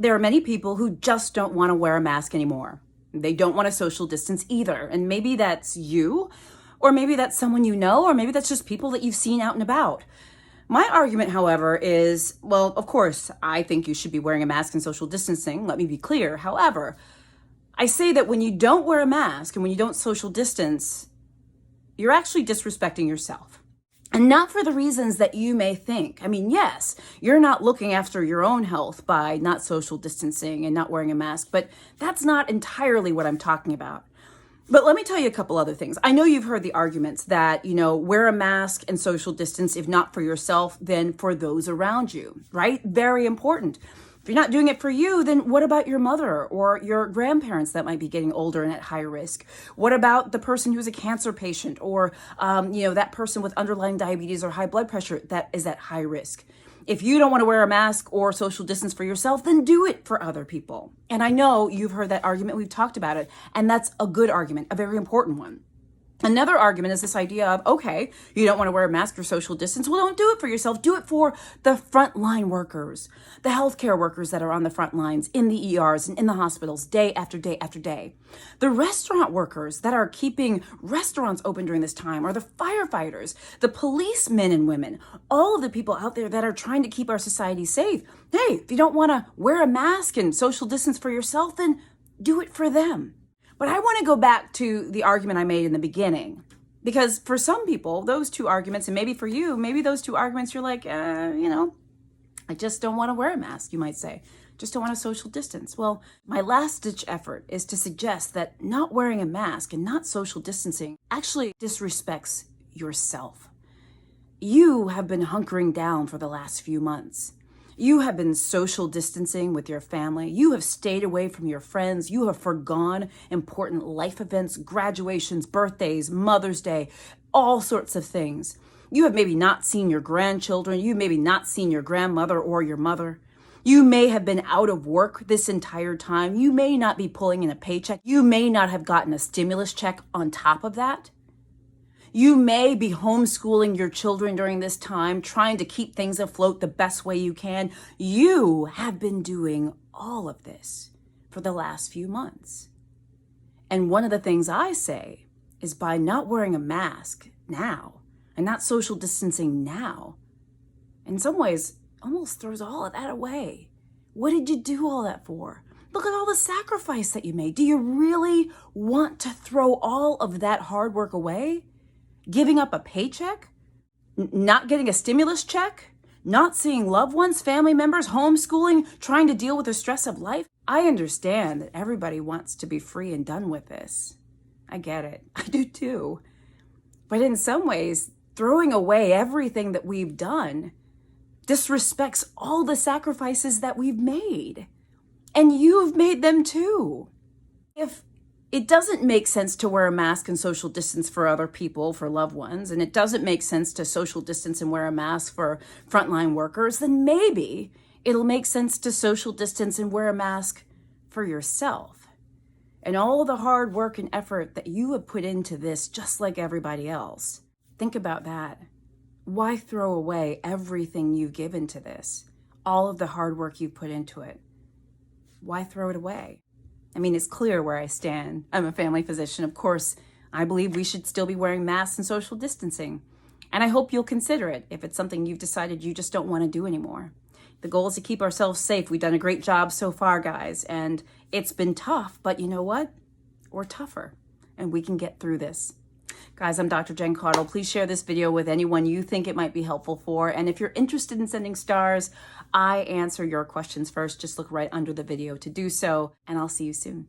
There are many people who just don't want to wear a mask anymore. They don't want to social distance either. And maybe that's you, or maybe that's someone you know, or maybe that's just people that you've seen out and about. My argument, however, is, well, of course, I think you should be wearing a mask and social distancing. Let me be clear. However, I say that when you don't wear a mask and when you don't social distance, you're actually disrespecting yourself. And not for the reasons that you may think. I mean, yes, you're not looking after your own health by not social distancing and not wearing a mask, but that's not entirely what I'm talking about. But let me tell you a couple other things. I know you've heard the arguments that, wear a mask and social distance, if not for yourself, then for those around you, right? Very important. If you're not doing it for you, then what about your mother or your grandparents that might be getting older and at high risk? What about the person who's a cancer patient or, that person with underlying diabetes or high blood pressure that is at high risk? If you don't want to wear a mask or social distance for yourself, then do it for other people. And I know you've heard that argument. We've talked about it. And that's a good argument, a very important one. Another argument is this idea of, okay, you don't want to wear a mask or social distance. Well, don't do it for yourself. Do it for the frontline workers, the healthcare workers that are on the front lines, in the ERs and in the hospitals, day after day after day. The restaurant workers that are keeping restaurants open during this time, or the firefighters, the policemen and women, all of the people out there that are trying to keep our society safe. Hey, if you don't want to wear a mask and social distance for yourself, then do it for them. But I want to go back to the argument I made in the beginning, because for some people, those two arguments, and maybe for you, maybe those two arguments, you're like, I just don't want to wear a mask, you might say. Just don't want to social distance. Well, my last ditch effort is to suggest that not wearing a mask and not social distancing actually disrespects yourself. You have been hunkering down for the last few months. You have been social distancing with your family. You have stayed away from your friends. You have forgone important life events, graduations, birthdays, Mother's Day, all sorts of things. You have maybe not seen your grandchildren. You maybe not seen your grandmother or your mother. You may have been out of work this entire time. You may not be pulling in a paycheck. You may not have gotten a stimulus check on top of that. You may be homeschooling your children during this time, trying to keep things afloat the best way you can. You have been doing all of this for the last few months. And one of the things I say is by not wearing a mask now and not social distancing now, in some ways, almost throws all of that away. What did you do all that for? Look at all the sacrifice that you made. Do you really want to throw all of that hard work away? Giving up a paycheck, not getting a stimulus check, not seeing loved ones, family members, homeschooling, trying to deal with the stress of life. I understand that everybody wants to be free and done with this. I get it. I do too. But in some ways, throwing away everything that we've done disrespects all the sacrifices that we've made. And you've made them too. If it doesn't make sense to wear a mask and social distance for other people, for loved ones, and it doesn't make sense to social distance and wear a mask for frontline workers, then maybe it'll make sense to social distance and wear a mask for yourself. And all the hard work and effort that you have put into this, just like everybody else. Think about that. Why throw away everything you've given to this? All of the hard work you've put into it. Why throw it away? I mean, it's clear where I stand. I'm a family physician. Of course, I believe we should still be wearing masks and social distancing. And I hope you'll consider it if it's something you've decided you just don't want to do anymore. The goal is to keep ourselves safe. We've done a great job so far, guys. And it's been tough, but you know what? We're tougher and we can get through this. Guys, I'm Dr. Jen Caudle. Please share this video with anyone you think it might be helpful for. And if you're interested in sending stars, I answer your questions first. Just look right under the video to do so, and I'll see you soon.